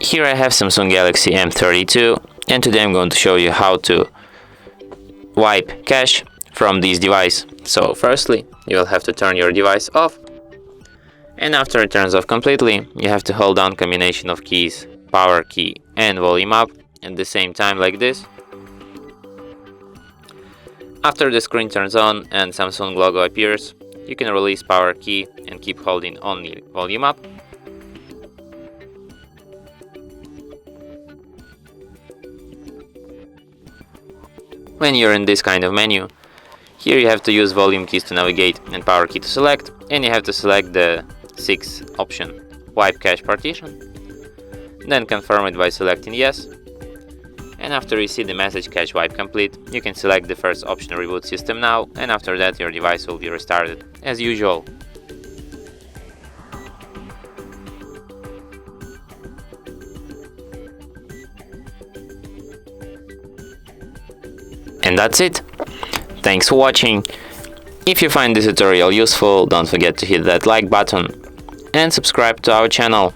Here I have Samsung Galaxy M32, and today I'm going to show you how to wipe cache from this device. So firstly, you will have to turn your device off, and after it turns off completely, you have to hold down combination of keys, power key and volume up at the same time like this. After the screen turns on and Samsung logo appears, you can release power key and keep holding only volume up. When you're in this kind of menu, here you have to use volume keys to navigate and power key to select, and you have to select the 6th option, wipe cache partition. Then confirm it by selecting yes. And after you see the message cache wipe complete, you can select the first option, reboot system now, and after that your device will be restarted as usual. And that's it. Thanks for watching. If you find this tutorial useful, don't forget to hit that like button and subscribe to our channel.